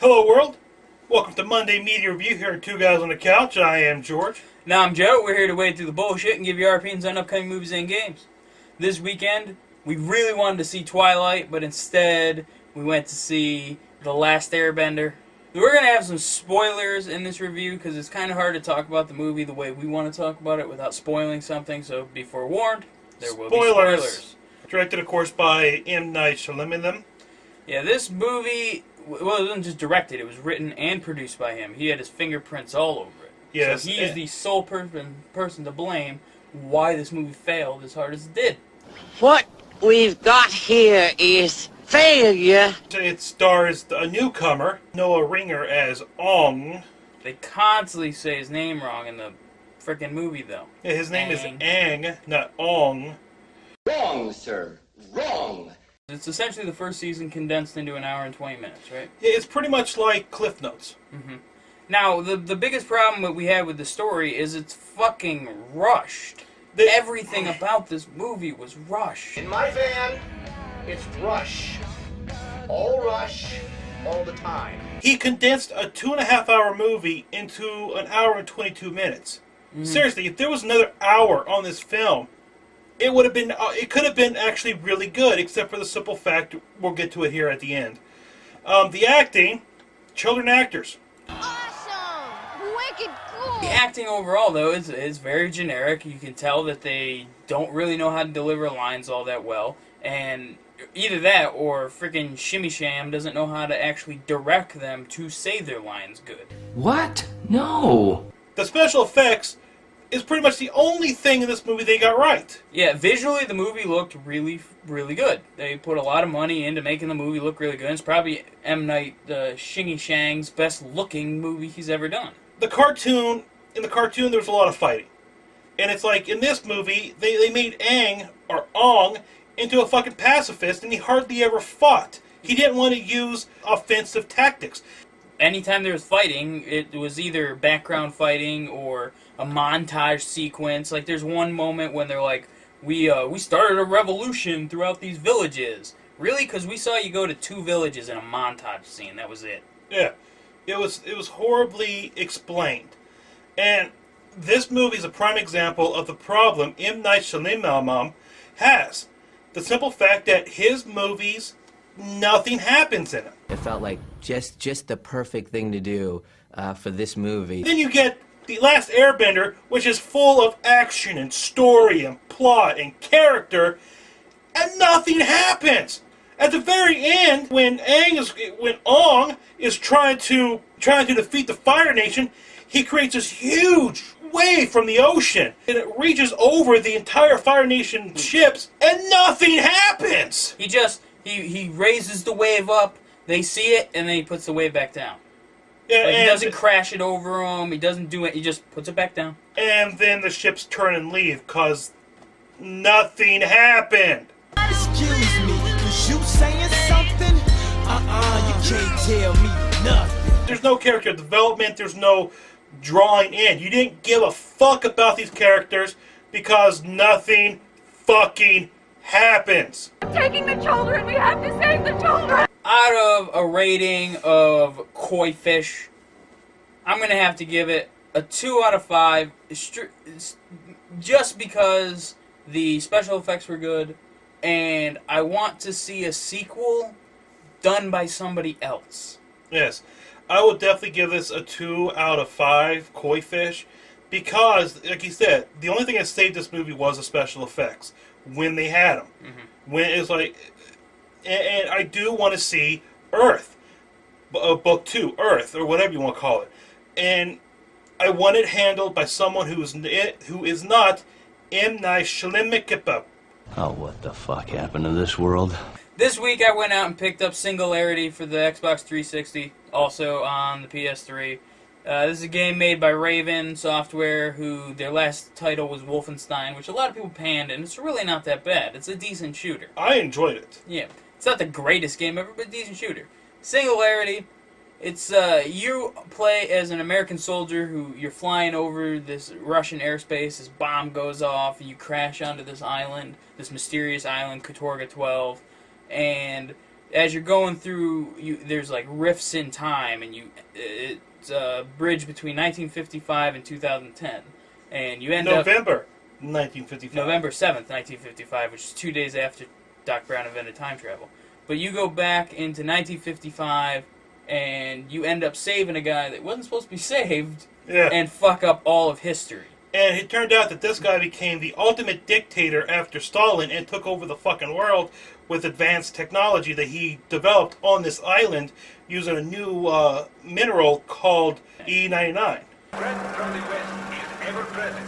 Hello world, welcome to Monday Media Review here at Two Guys on the Couch. I am George. Now I'm Joe. We're here to wade through the bullshit and give you our opinions on upcoming movies and games. This weekend, we really wanted to see Twilight, but instead we went to see The Last Airbender. We're going to have some spoilers in this review because it's kind of hard to talk about the movie the way we want to talk about it without spoiling something, so be forewarned, there will be spoilers. Directed, of course, by M. Night Shyamalan. Yeah, this movie, well, it wasn't just directed, it was written and produced by him. He had his fingerprints all over it. Yes. So he is the sole person to blame why this movie failed as hard as it did. What we've got here is failure. It stars a newcomer, Noah Ringer, as Ong. They constantly say his name wrong in the frickin' movie, though. Yeah, his name is Aang, not Ong. Wrong, sir. Wrong. It's essentially the first season condensed into an hour and 20 minutes, right? Yeah, it's pretty much like Cliff Notes. Mm-hmm. Now, the biggest problem that we had with the story is it's fucking rushed. Everything about this movie was rushed. In my van, it's rush. All the time. He condensed a 2.5-hour movie into an hour and 22 minutes. Mm-hmm. Seriously, if there was another hour on this film, it would have been. It could have been actually really good, except for the simple fact we'll get to it here at the end. The acting, children actors. Awesome! Wicked cool! The acting overall, though, is very generic. You can tell that they don't really know how to deliver lines all that well, and either that or freaking Shimmy Sham doesn't know how to actually direct them to say their lines good. What? No! The special effects is pretty much the only thing in this movie they got right. Yeah, visually the movie looked really, really good. They put a lot of money into making the movie look really good. It's probably M. Night Shingy Shang's best looking movie he's ever done. In the cartoon there was a lot of fighting. And it's like, in this movie, they made Aang, or Ong, into a fucking pacifist, and he hardly ever fought. He didn't want to use offensive tactics. Anytime there was fighting, it was either background fighting or a montage sequence. Like, there's one moment when they're like, we started a revolution throughout these villages. Really? Because we saw you go to 2 villages in a montage scene. That was it. Yeah. It was horribly explained. And this movie is a prime example of the problem M. Night Shyamalan has. The simple fact that his movies, nothing happens in them. It felt like just the perfect thing to do for this movie. Then you get The Last Airbender, which is full of action and story and plot and character, and nothing happens. At the very end, when Ong is trying to defeat the Fire Nation, he creates this huge wave from the ocean, and it reaches over the entire Fire Nation ships, and nothing happens. He raises the wave up, they see it, and then he puts the wave back down. Yeah, like, he doesn't crash it over them, he doesn't do it, he just puts it back down. And then the ships turn and leave, because nothing happened. Excuse me, was you saying something? You can't tell me nothing. There's no character development, there's no drawing in. You didn't give a fuck about these characters because nothing fucking happens. Taking the children! We have to save the children! Out of a rating of Koi Fish, I'm going to have to give it a 2 out of 5, just because the special effects were good, and I want to see a sequel done by somebody else. Yes, I would definitely give this a 2 out of 5 Koi Fish, because, like you said, the only thing that saved this movie was the special effects, when they had them. Mm-hmm. When it's like, and I do want to see Earth, Book 2, Earth, or whatever you want to call it. And I want it handled by someone who is not M. Night Shyamalan. Oh, what the fuck happened to this world? This week I went out and picked up Singularity for the Xbox 360, also on the PS3. This is a game made by Raven Software, who their last title was Wolfenstein, which a lot of people panned, and it's really not that bad. It's a decent shooter. I enjoyed it. Yeah. It's not the greatest game ever, but a decent shooter. Singularity, it's, you play as an American soldier who you're flying over this Russian airspace, this bomb goes off, and you crash onto this island, this mysterious island, Katorga 12, and as you're going through, there's like rifts in time, and it's a bridge between 1955 and 2010, and you end up November 1955. November 7th, 1955, which is 2 days after Doc Brown invented time travel. But you go back into 1955, and you end up saving a guy that wasn't supposed to be saved, and fuck up all of history. And it turned out that this guy became the ultimate dictator after Stalin and took over the fucking world with advanced technology that he developed on this island using a new mineral called E99. Threat from the west is ever present.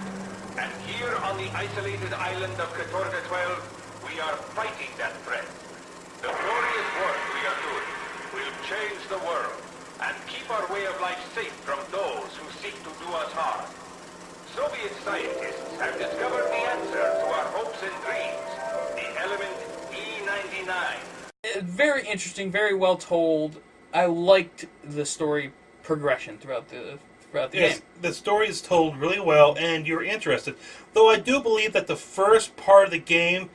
And here on the isolated island of Katorga 12, we are fighting that threat. The glorious work we are doing will change the world and keep our way of life safe from those who seek to do us harm. Soviet scientists have discovered the answer to our hopes and dreams, the element E99. Very interesting, very well told. I liked the story progression throughout the game. The story is told really well, and you're interested. Though I do believe that the first part of the game,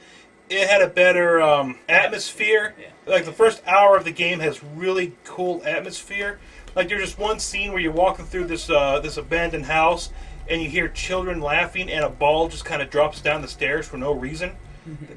it had a better atmosphere. Yeah. Like the first hour of the game has really cool atmosphere. Like there's just one scene where you're walking through this abandoned house, and you hear children laughing, and a ball just kind of drops down the stairs for no reason.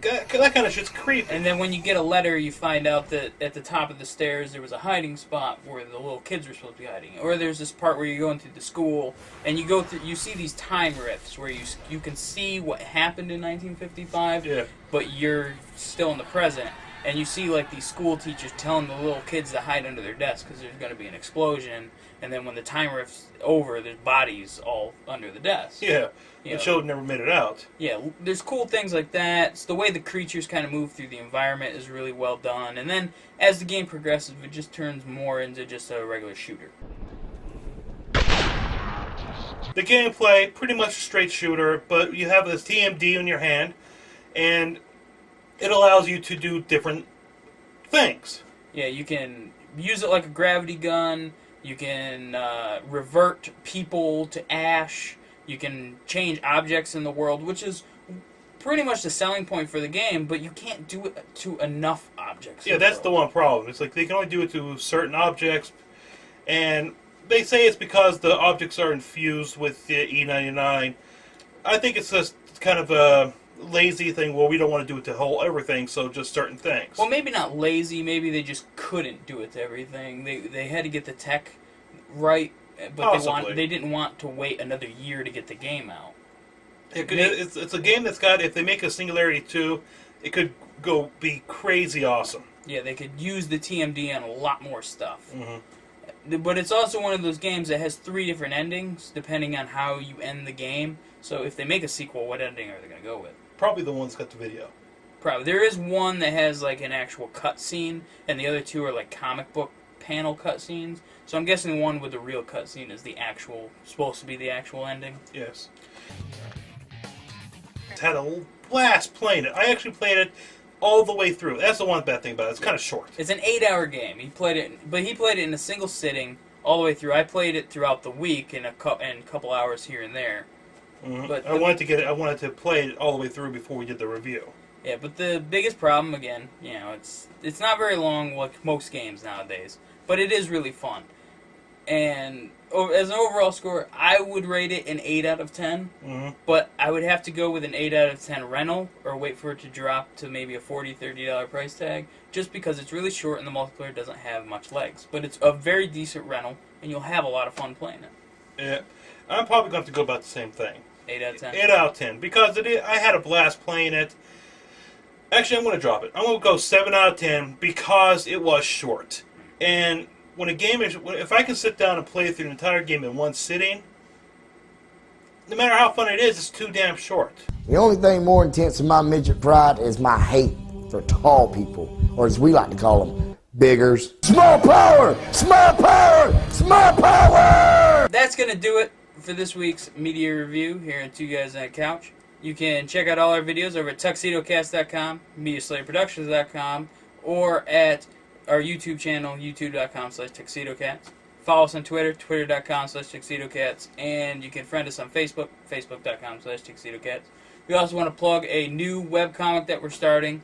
That kind of shit's creepy. And then when you get a letter, you find out that at the top of the stairs there was a hiding spot where the little kids were supposed to be hiding. Or there's this part where you're going through the school, and you see these time rifts where you can see what happened in 1955, but you're still in the present. And you see like these school teachers telling the little kids to hide under their desks because there's going to be an explosion. And then when the time rift's over, there's bodies all under the desk. Yeah, the children never made it out. Yeah, there's cool things like that. It's the way the creatures kind of move through the environment is really well done. And then as the game progresses, it just turns more into just a regular shooter. The gameplay, pretty much a straight shooter, but you have this TMD in your hand, and it allows you to do different things. Yeah, you can use it like a gravity gun. You can revert people to ash. You can change objects in the world, which is pretty much the selling point for the game, but you can't do it to enough objects. Yeah, that's the one problem. It's like they can only do it to certain objects, and they say it's because the objects are infused with the E99. I think it's just kind of a lazy thing. Well, we don't want to do it to everything, so just certain things. Well, maybe not lazy. Maybe they just couldn't do it to everything. They had to get the tech right, but they didn't want to wait another year to get the game out. It's a game that's got, if they make a Singularity 2, it could be crazy awesome. Yeah, they could use the TMD on a lot more stuff. Mm-hmm. But it's also one of those games that has 3 different endings, depending on how you end the game. So if they make a sequel, what ending are they going to go with? Probably the one that's got the video. Probably. There is one that has like an actual cutscene, and the other 2 are like comic book panel cutscenes. So I'm guessing the one with the real cutscene is supposed to be the actual ending. Yes. Had a blast playing it. I actually played it all the way through. That's the one bad thing about it. It's kind of short. It's an 8-hour game. He played it in a single sitting all the way through. I played it throughout the week in a couple hours here and there. Mm-hmm. But I wanted to play it all the way through before we did the review. Yeah, but the biggest problem, again, it's not very long like most games nowadays, but it is really fun. And as an overall score, I would rate it an 8 out of 10, but I would have to go with an 8 out of 10 rental or wait for it to drop to maybe a $40, $30 price tag, just because it's really short and the multiplayer doesn't have much legs. But it's a very decent rental, and you'll have a lot of fun playing it. Yeah, I'm probably going to go about the same thing. 8 out of 10? 8 out of 10, because I had a blast playing it. Actually, I'm going to drop it. I'm going to go 7 out of 10 because it was short. And when a game if I can sit down and play through an entire game in one sitting, no matter how fun it is, it's too damn short. The only thing more intense than my midget pride is my hate for tall people, or as we like to call them, biggers. Small power! Small power! Small power! That's going to do it for this week's media review here at Two Guys on a Couch. You can check out all our videos over at TuxedoCast.com, MediaSlayerProductions.com, or at our YouTube channel, youtube.com/TuxedoCats. Follow us on Twitter, twitter.com/TuxedoCats, and you can friend us on Facebook, facebook.com/TuxedoCats. We also want to plug a new webcomic that we're starting.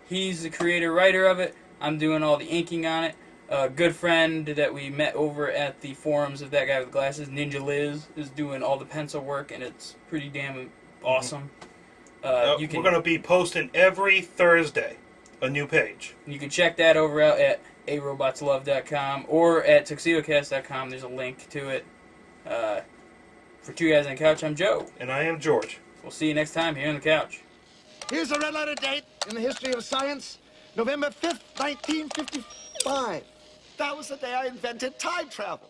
He's the creator-writer of it. I'm doing all the inking on it. A good friend that we met over at the forums of that guy with the glasses, Ninja Liz, is doing all the pencil work, and it's pretty damn awesome. We're going to be posting every Thursday a new page. You can check that over out at arobotslove.com or at tuxedocast.com. There's a link to it. For Two Guys on the Couch, I'm Joe. And I am George. We'll see you next time here on the couch. Here's a red letter date in the history of science. November 5th, 1955. That was the day I invented time travel.